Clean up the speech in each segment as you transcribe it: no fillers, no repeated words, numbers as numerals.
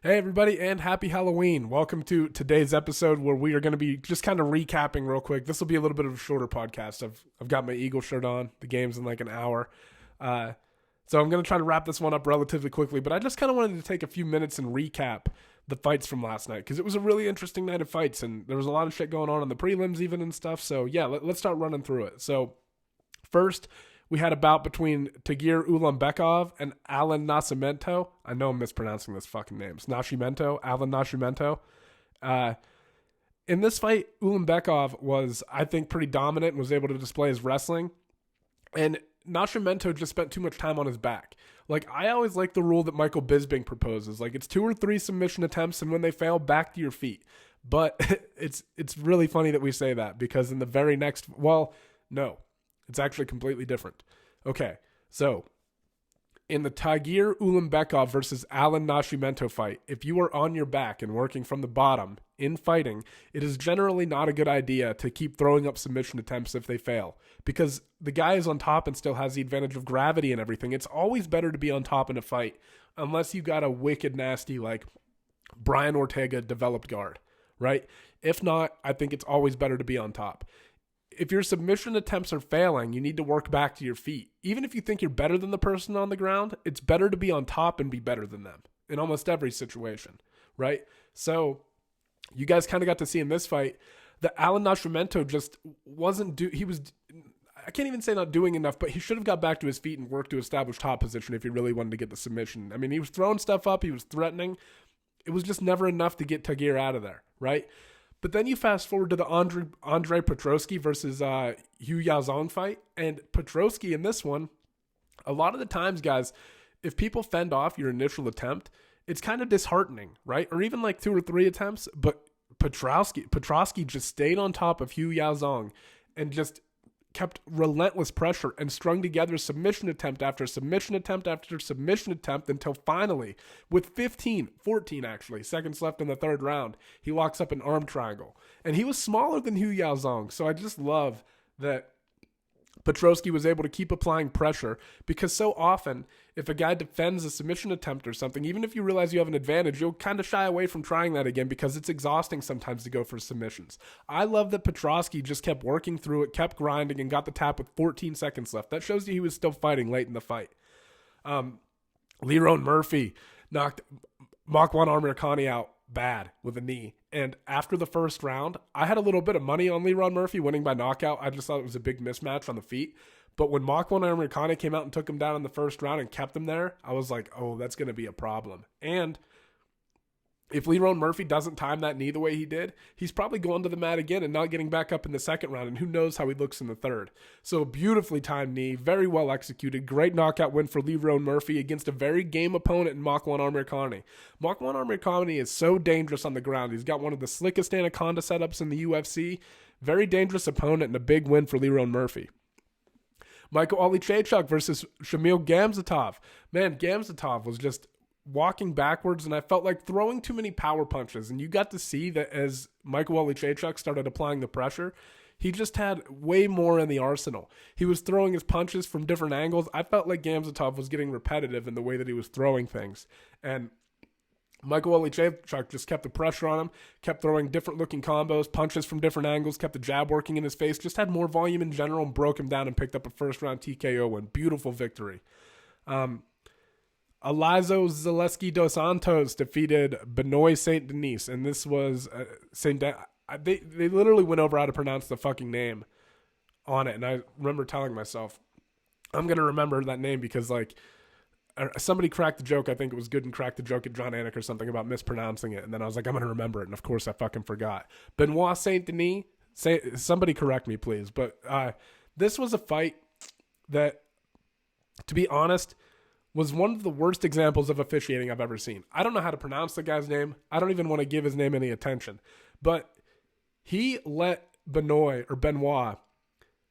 Hey everybody, and happy Halloween. Welcome to today's episode where we are going to be just kind of recapping real quick. This will be a little bit of a shorter podcast. I've got my Eagle shirt on. The game's in like an hour. So I'm going to try to wrap this one up relatively quickly, but I just kind of wanted to take a few minutes and recap the fights from last night because it was a really interesting night of fights and there was a lot of shit going on in the prelims even and stuff. So yeah, let's start running through it. So first, we had a bout between Tagir Ulanbekov and Alan Nascimento. I know I'm mispronouncing this fucking names. Alan Nascimento. In this fight, Ulanbekov was, I think, pretty dominant and was able to display his wrestling. And Nascimento just spent too much time on his back. Like, I always like the rule that Michael Bisping proposes. Like, it's 2 or 3 submission attempts, and when they fail, back to your feet. But it's really funny that we say that because in the very next, well, no. It's actually completely different. Okay, so in the Tagir Ulanbekov versus Alan Nascimento fight, if you are on your back and working from the bottom in fighting, it is generally not a good idea to keep throwing up submission attempts if they fail because the guy is on top and still has the advantage of gravity and everything. It's always better to be on top in a fight unless you got a wicked nasty like Brian Ortega developed guard, right? If not, I think it's always better to be on top. If your submission attempts are failing, you need to work back to your feet. Even if you think you're better than the person on the ground, it's better to be on top and be better than them in almost every situation, right? So you guys kind of got to see in this fight that Alan Nascimento just I can't even say not doing enough, but he should have got back to his feet and worked to establish top position if he really wanted to get the submission. I mean, he was throwing stuff up, he was threatening. It was just never enough to get Tagir out of there, right? But then you fast forward to the Andre Petrosky versus Hu Yaozong fight. And Petrosky in this one, a lot of the times, guys, if people fend off your initial attempt, it's kind of disheartening, right? Or even like 2 or 3 attempts. But Petrosky just stayed on top of Hu Yaozong and just kept relentless pressure and strung together submission attempt after submission attempt after submission attempt until finally, with 14 actually, seconds left in the third round, he locks up an arm triangle. And he was smaller than Hu Yaozong, so I just love that Petrosky was able to keep applying pressure because so often, if a guy defends a submission attempt or something, even if you realize you have an advantage, you'll kind of shy away from trying that again because it's exhausting sometimes to go for submissions. I love that Petrosky just kept working through it, kept grinding, and got the tap with 14 seconds left. That shows you he was still fighting late in the fight. Lerone Murphy knocked Makwan Amirkhani out bad with a knee. And after the first round, I had a little bit of money on Lerone Murphy winning by knockout. I just thought it was a big mismatch on the feet. But when Makwan Amirkhani came out and took him down in the first round and kept him there, I was like, oh, that's going to be a problem. And if Lerone Murphy doesn't time that knee the way he did, he's probably going to the mat again and not getting back up in the second round. And who knows how he looks in the third. So beautifully timed knee, very well executed. Great knockout win for Lerone Murphy against a very game opponent in Makwan Amirkhani. Makwan Amirkhani is so dangerous on the ground. He's got one of the slickest anaconda setups in the UFC. Very dangerous opponent and a big win for Lerone Murphy. Olly Chadrock versus Shamil Gamzatov. Man, Gamzatov was just walking backwards, and I felt like throwing too many power punches. And you got to see that as Olly Chadrock started applying the pressure, he just had way more in the arsenal. He was throwing his punches from different angles. I felt like Gamzatov was getting repetitive in the way that he was throwing things. And Olly Chadrock just kept the pressure on him, kept throwing different looking combos, punches from different angles, kept the jab working in his face, just had more volume in general and broke him down and picked up a first round TKO win. Beautiful victory. Elizo Zaleski dos Santos defeated Benoit Saint Denise, and this was they literally went over how to pronounce the fucking name on it, and I remember telling myself, I'm gonna remember that name because like somebody cracked the joke. I think it was Gooden cracked the joke at John Anik or something about mispronouncing it, and then I was like, I'm gonna remember it, and of course I fucking forgot. Benoit Saint Denis, somebody correct me please, but this was a fight that, to be honest, was one of the worst examples of officiating I've ever seen. I don't know how to pronounce the guy's name. I don't even want to give his name any attention. But he let Benoit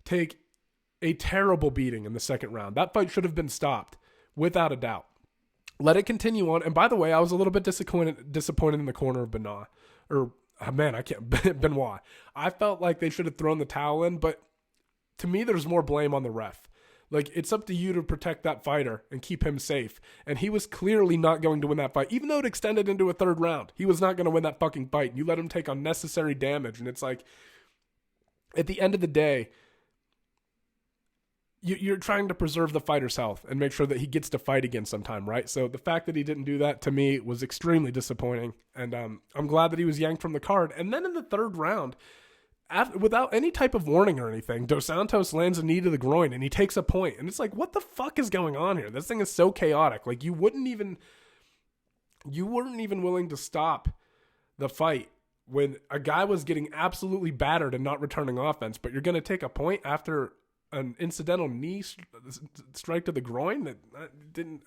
take a terrible beating in the second round. That fight should have been stopped, without a doubt. Let it continue on. And by the way, I was a little bit disappointed in the corner of Benoit. Benoit. I felt like they should have thrown the towel in, but to me, there's more blame on the ref. Like, it's up to you to protect that fighter and keep him safe. And he was clearly not going to win that fight. Even though it extended into a third round, he was not going to win that fucking fight. And you let him take unnecessary damage. And it's like, at the end of the day, you're trying to preserve the fighter's health and make sure that he gets to fight again sometime, right? So the fact that he didn't do that, to me, was extremely disappointing. And I'm glad that he was yanked from the card. And then in the third round, without any type of warning or anything, Dos Santos lands a knee to the groin and he takes a point. And it's like, what the fuck is going on here? This thing is so chaotic. Like, you weren't even willing to stop the fight when a guy was getting absolutely battered and not returning offense, but you're going to take a point after an incidental knee strike to the groin? That didn't.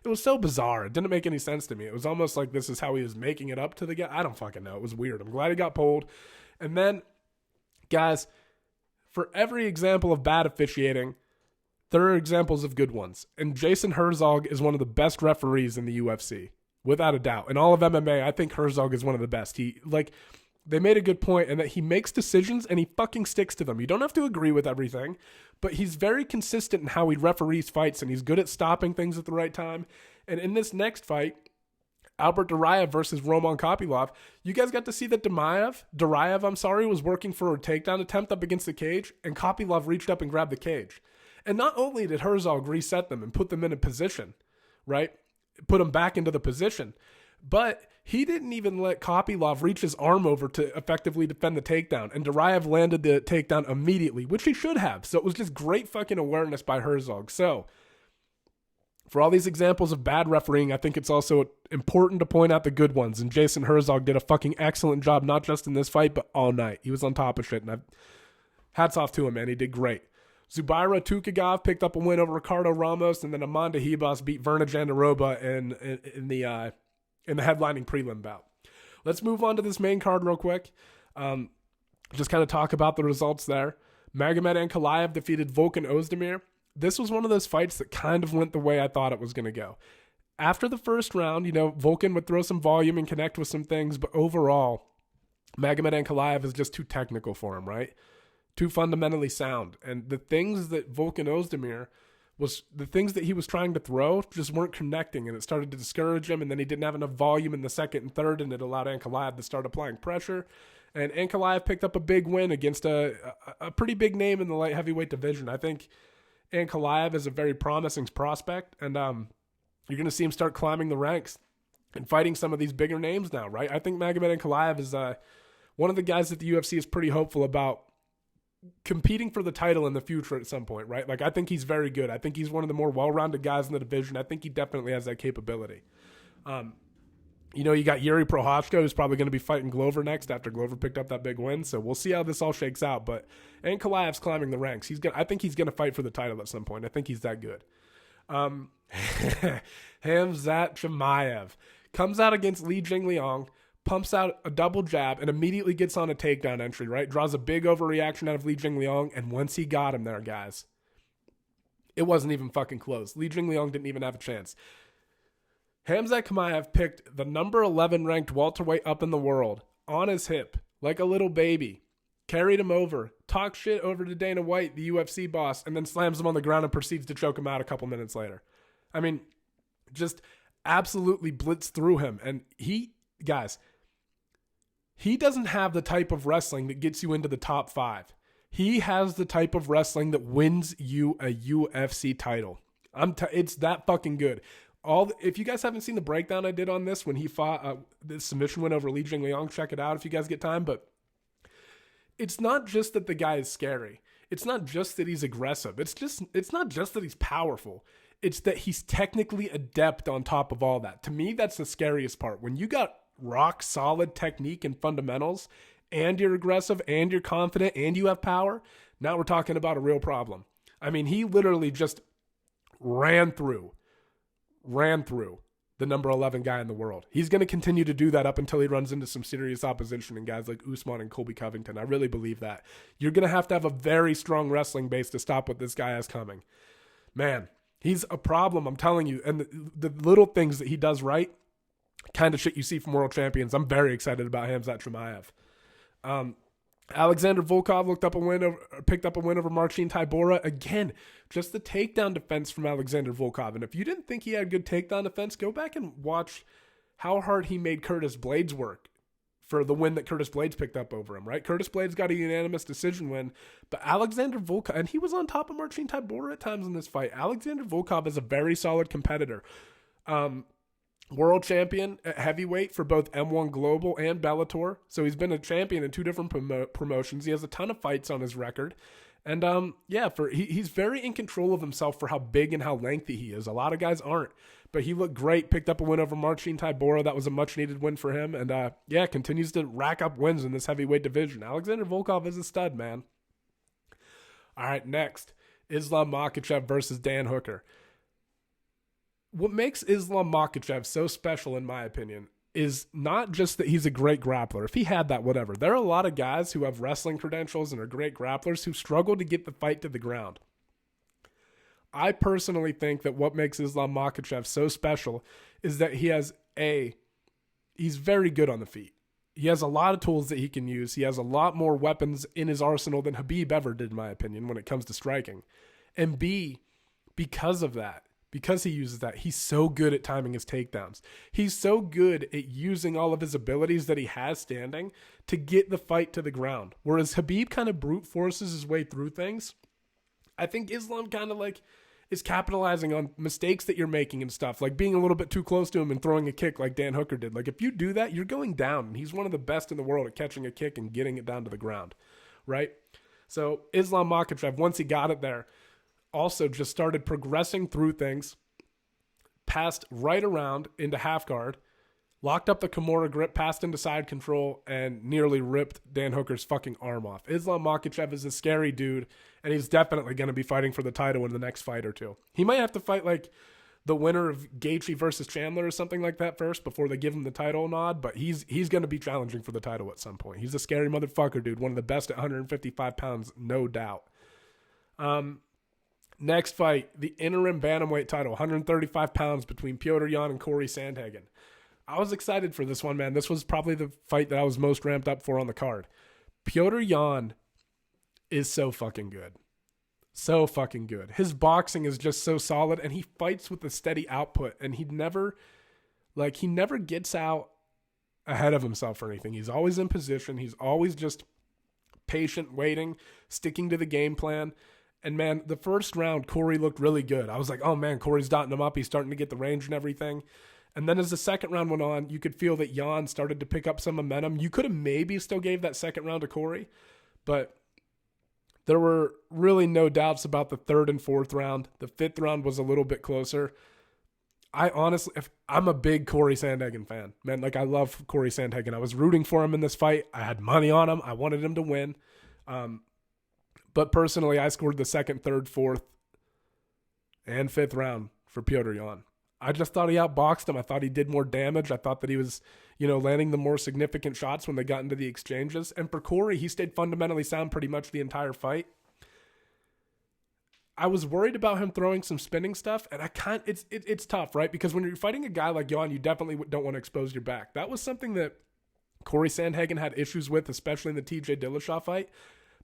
It was so bizarre. It didn't make any sense to me. It was almost like this is how he was making it up to the guy. I don't fucking know. It was weird. I'm glad he got pulled. And then, guys, for every example of bad officiating, there are examples of good ones. And Jason Herzog is one of the best referees in the UFC, without a doubt. In all of MMA, I think Herzog is one of the best. They made a good point in that he makes decisions and he fucking sticks to them. You don't have to agree with everything, but he's very consistent in how he referees fights, and he's good at stopping things at the right time. And in this next fight, Albert Duraev versus Roman Kopylov, you guys got to see that Duraev was working for a takedown attempt up against the cage, and Kopylov reached up and grabbed the cage. And not only did Herzog reset them and put them in a position, right? Put them back into the position, but he didn't even let Kopylov reach his arm over to effectively defend the takedown. And Duraev landed the takedown immediately, which he should have. So it was just great fucking awareness by Herzog. So for all these examples of bad refereeing, I think it's also important to point out the good ones. And Jason Herzog did a fucking excellent job, not just in this fight, but all night. He was on top of shit. And hats off to him, man. He did great. Zubaira Tukhugov picked up a win over Ricardo Ramos, and then Amanda Ribas beat Verna Jandiroba in the headlining prelim bout. Let's move on to this main card real quick. Just kind of talk about the results there. Magomed Ankalaev defeated Volkan Ozdemir. This was one of those fights that kind of went the way I thought it was going to go. After the first round, Volkan would throw some volume and connect with some things, but overall, Magomed Ankalaev is just too technical for him, right? Too fundamentally sound. And the things that Volkan Ozdemir the things that he was trying to throw just weren't connecting, and it started to discourage him, and then he didn't have enough volume in the second and third, and it allowed Ankalaev to start applying pressure. And Ankalaev picked up a big win against a pretty big name in the light heavyweight division. I think Ankalaev is a very promising prospect, and you're going to see him start climbing the ranks and fighting some of these bigger names now, right? I think Magomed Ankalaev is one of the guys that the UFC is pretty hopeful about competing for the title in the future at some point, right? Like, I think he's very good. I think he's one of the more well-rounded guys in the division. I think he definitely has that capability. You got Yuri Prochazka, who's probably going to be fighting Glover next after Glover picked up that big win. So we'll see how this all shakes out. But Ankalaev's climbing the ranks. I think he's going to fight for the title at some point. I think he's that good. Khamzat Chimaev comes out against Li Jingliang, pumps out a double jab, and immediately gets on a takedown entry, right? Draws a big overreaction out of Li Jingliang, and once he got him there, guys, it wasn't even fucking close. Li Jingliang didn't even have a chance. Khamzat Chimaev picked the number 11 ranked welterweight up in the world on his hip, like a little baby, carried him over, talked shit over to Dana White, the UFC boss, and then slams him on the ground and proceeds to choke him out a couple minutes later. I mean, just absolutely blitzed through him. And he doesn't have the type of wrestling that gets you into the top 5. He has the type of wrestling that wins you a UFC title. It's that fucking good. If you guys haven't seen the breakdown I did on this when he fought the submission win over Li Jingliang, check it out if you guys get time. But it's not just that the guy is scary. It's not just that he's aggressive. It's not just that he's powerful. It's that he's technically adept on top of all that. To me, that's the scariest part. When you got rock solid technique and fundamentals, and you're aggressive, and you're confident, and you have power, now we're talking about a real problem. I mean, he literally just ran through the number 11 guy in the world. He's going to continue to do that up until he runs into some serious opposition and guys like Usman and Colby Covington. I really believe that. You're going to have a very strong wrestling base to stop what this guy has coming. Man, he's a problem, I'm telling you. And the little things that he does right, kind of shit you see from world champions. I'm very excited about Khamzat Chimaev. Alexander Volkov picked up a win over Marcin Tybura. Again, just the takedown defense from Alexander Volkov. And if you didn't think he had good takedown defense, go back and watch how hard he made Curtis Blades work for the win that Curtis Blades picked up over him, right? Curtis Blades got a unanimous decision win, but Alexander Volkov, and he was on top of Marcin Tybura at times in this fight. Alexander Volkov is a very solid competitor. World champion at heavyweight for both M1 Global and Bellator. So he's been a champion in 2 different promotions. He has a ton of fights on his record. And he's very in control of himself for how big and how lengthy he is. A lot of guys aren't. But he looked great, picked up a win over Marcin Tybura. That was a much-needed win for him. And, continues to rack up wins in this heavyweight division. Alexander Volkov is a stud, man. All right, next, Islam Makachev versus Dan Hooker. What makes Islam Makachev so special, in my opinion, is not just that he's a great grappler. If he had that, whatever. There are a lot of guys who have wrestling credentials and are great grapplers who struggle to get the fight to the ground. I personally think that what makes Islam Makachev so special is that he's very good on the feet. He has a lot of tools that he can use. He has a lot more weapons in his arsenal than Khabib ever did, in my opinion, when it comes to striking. And B, because of that, because he uses that, he's so good at timing his takedowns. He's so good at using all of his abilities that he has standing to get the fight to the ground. Whereas Khabib kind of brute forces his way through things. I think Islam kind of is capitalizing on mistakes that you're making and stuff, like being a little bit too close to him and throwing a kick like Dan Hooker did. Like if you do that, you're going down. And he's one of the best in the world at catching a kick and getting it down to the ground, right? So Islam Makachev, once he got it there, also just started progressing through things, passed right around into half guard, locked up the Kimura grip, passed into side control, and nearly ripped Dan Hooker's fucking arm off. Islam Makachev is a scary dude, and he's definitely going to be fighting for the title in the next fight or two. He might have to fight like the winner of Gaethje versus Chandler or something like that first before they give him the title nod, but he's going to be challenging for the title at some point. He's a scary motherfucker, dude. One of the best at 155 pounds, no doubt. Next fight, the interim bantamweight title, 135 pounds between Petr Yan and Corey Sandhagen. I was excited for this one, man. This was probably the fight that I was most ramped up for on the card. Petr Yan is so fucking good. So fucking good. His boxing is just so solid, and he fights with a steady output, and he never gets out ahead of himself or anything. He's always in position. He's always just patient, waiting, sticking to the game plan. And, man, the first round, Corey looked really good. I was like, oh, man, Corey's dotting him up. He's starting to get the range and everything. And then as the second round went on, you could feel that Yan started to pick up some momentum. You could have maybe still gave that second round to Corey, but there were really no doubts about the third and fourth round. The fifth round was a little bit closer. I'm a big Corey Sandhagen fan, man. Like, I love Corey Sandhagen. I was rooting for him in this fight. I had money on him. I wanted him to win. But personally, I scored the second, third, fourth, and fifth round for Petr Yan. I just thought he outboxed him. I thought he did more damage. I thought that he was, landing the more significant shots when they got into the exchanges. And for Corey, he stayed fundamentally sound pretty much the entire fight. I was worried about him throwing some spinning stuff, and it's tough, right? Because when you're fighting a guy like Yan, you definitely don't want to expose your back. That was something that Corey Sandhagen had issues with, especially in the TJ Dillashaw fight.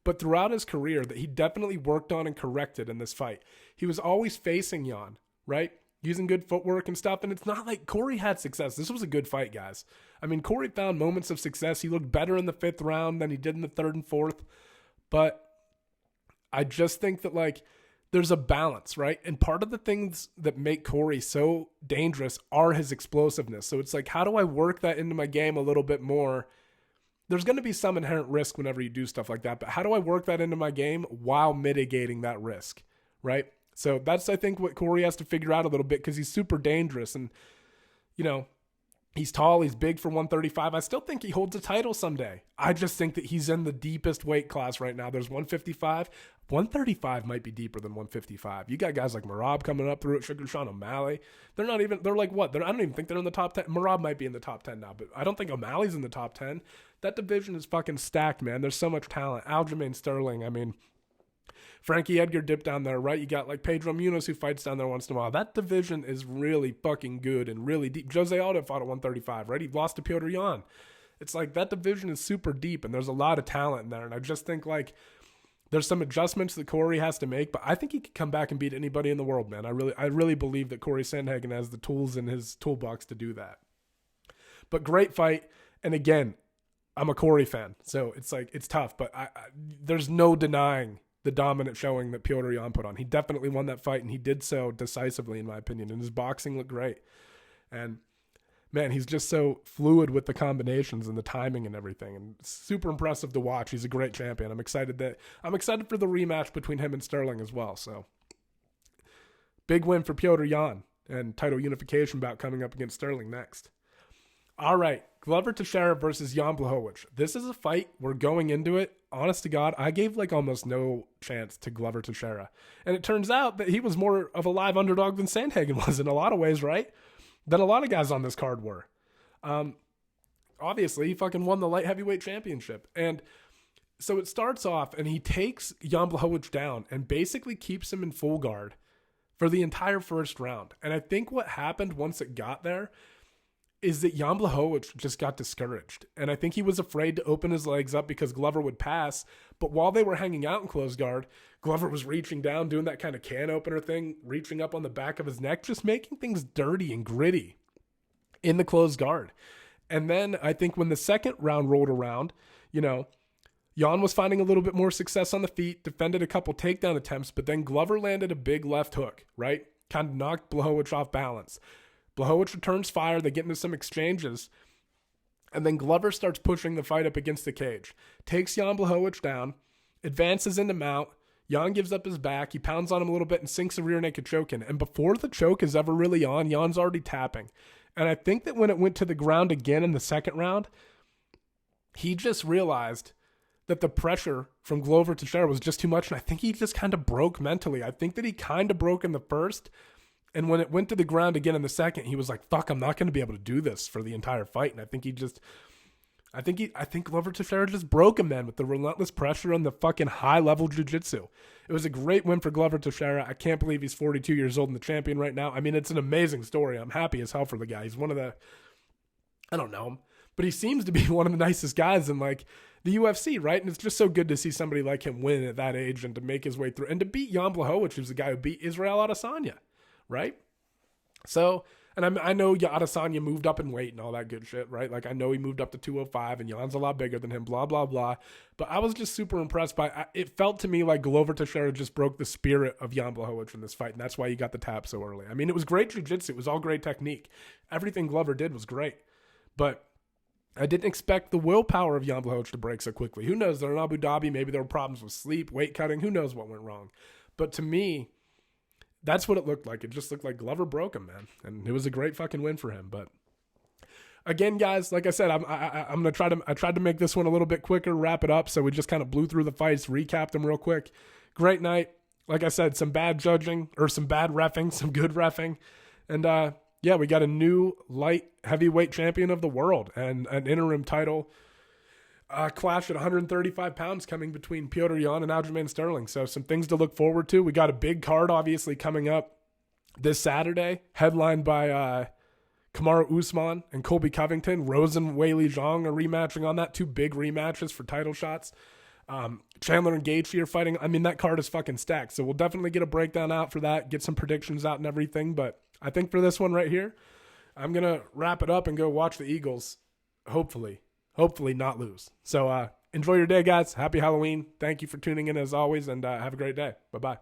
But throughout his career, that he definitely worked on and corrected in this fight. He was always facing Yan, right? Using good footwork and stuff. And it's not like Corey had success. This was a good fight, guys. I mean, Corey found moments of success. He looked better in the fifth round than he did in the third and fourth. But I just think that, there's a balance, right? And part of the things that make Corey so dangerous are his explosiveness. So it's like, how do I work that into my game a little bit more? There's going to be some inherent risk whenever you do stuff like that, but how do I work that into my game while mitigating that risk, right? So that's, I think, what Corey has to figure out a little bit, because he's super dangerous, and, he's tall, he's big for 135. I still think he holds a title someday. I just think that he's in the deepest weight class right now. There's 155. 135 might be deeper than 155. You got guys like Merab coming up through it, Sugar Sean O'Malley. They're like what? I don't even think they're in the top 10. Merab might be in the top 10 now, but I don't think O'Malley's in the top 10. That division is fucking stacked, man. There's so much talent. Aljamain Sterling, I mean, Frankie Edgar dipped down there, right? You got Pedro Munoz who fights down there once in a while. That division is really fucking good and really deep. Jose Aldo fought at 135, right? He lost to Petr Yan. It's like that division is super deep and there's a lot of talent in there. And I just think like there's some adjustments that Corey has to make, but I think he could come back and beat anybody in the world, man. I really believe that Corey Sandhagen has the tools in his toolbox to do that. But great fight. And again, I'm a Corey fan, so it's like it's tough, but there's no denying the dominant showing that Petr Yan put on. He definitely won that fight, and he did so decisively, in my opinion, and his boxing looked great. And man, he's just so fluid with the combinations and the timing and everything, and super impressive to watch. He's a great champion. I'm excited for the rematch between him and Sterling as well. So big win for Petr Yan, and title unification bout coming up against Sterling next. All right, Glover Teixeira versus Yanblahowicz. This is a fight where going into it, honest to God, I gave like almost no chance to Glover Teixeira. And it turns out that he was more of a live underdog than Sandhagen was in a lot of ways, right? Than a lot of guys on this card were. Obviously, he fucking won the light heavyweight championship. And so it starts off and he takes Yanblahowicz down and basically keeps him in full guard for the entire first round. And I think what happened once it got there is that Yanblahowicz just got discouraged. And I think he was afraid to open his legs up because Glover would pass. But while they were hanging out in closed guard, Glover was reaching down, doing that kind of can opener thing, reaching up on the back of his neck, just making things dirty and gritty in the closed guard. And then I think when the second round rolled around, Yan was finding a little bit more success on the feet, defended a couple takedown attempts, but then Glover landed a big left hook, right? Kind of knocked Blachowicz off balance. Blachowicz returns fire. They get into some exchanges. And then Glover starts pushing the fight up against the cage. Takes Yanblahowicz down. Advances into mount. Yan gives up his back. He pounds on him a little bit and sinks a rear naked choke in. And before the choke is ever really on, Yan's already tapping. And I think that when it went to the ground again in the second round, he just realized that the pressure from Glover Teixeira was just too much. And I think he just kind of broke mentally. I think that he kind of broke in the first. And when it went to the ground again in the second, he was like, fuck, I'm not going to be able to do this for the entire fight. And I think Glover Teixeira just broke him, man, with the relentless pressure and the fucking high-level jiu-jitsu. It was a great win for Glover Teixeira. I can't believe he's 42 years old and the champion right now. I mean, it's an amazing story. I'm happy as hell for the guy. He's one of the, I don't know him, but he seems to be one of the nicest guys in, like, the UFC, right? And it's just so good to see somebody like him win at that age and to make his way through. And to beat Yanblahowicz, who's the guy who beat Israel Adesanya. Right? So, and I know Adesanya moved up in weight and all that good shit, right? Like, I know he moved up to 205 and Jan's a lot bigger than him, blah, blah, blah. But I was just super impressed by it. Felt to me like Glover Teixeira just broke the spirit of Yanblahowicz in this fight, and that's why he got the tap so early. I mean, it was great jiu-jitsu. It was all great technique. Everything Glover did was great. But I didn't expect the willpower of Yanblahowicz to break so quickly. Who knows? They're in Abu Dhabi. Maybe there were problems with sleep, weight cutting. Who knows what went wrong? But to me, that's what it looked like. It just looked like Glover broke him, man. And it was a great fucking win for him. But again, guys, like I said, I'm going to I tried to make this one a little bit quicker, wrap it up. So we just kind of blew through the fights, recapped them real quick. Great night. Like I said, some bad judging or some bad reffing, some good reffing. And yeah, we got a new light heavyweight champion of the world and an interim title clash at 135 pounds coming between Petr Yan and Aljamain Sterling. So some things to look forward to. We got a big card, obviously, coming up this Saturday, headlined by Kamaru Usman and Colby Covington. Rose and Weili Zhang are rematching on that. Two big rematches for title shots. Chandler and Gaethje are fighting. I mean, that card is fucking stacked. So we'll definitely get a breakdown out for that, get some predictions out and everything. But I think for this one right here, I'm going to wrap it up and go watch the Eagles, hopefully not lose. So enjoy your day, guys. Happy Halloween. Thank you for tuning in as always, and have a great day. Bye-bye.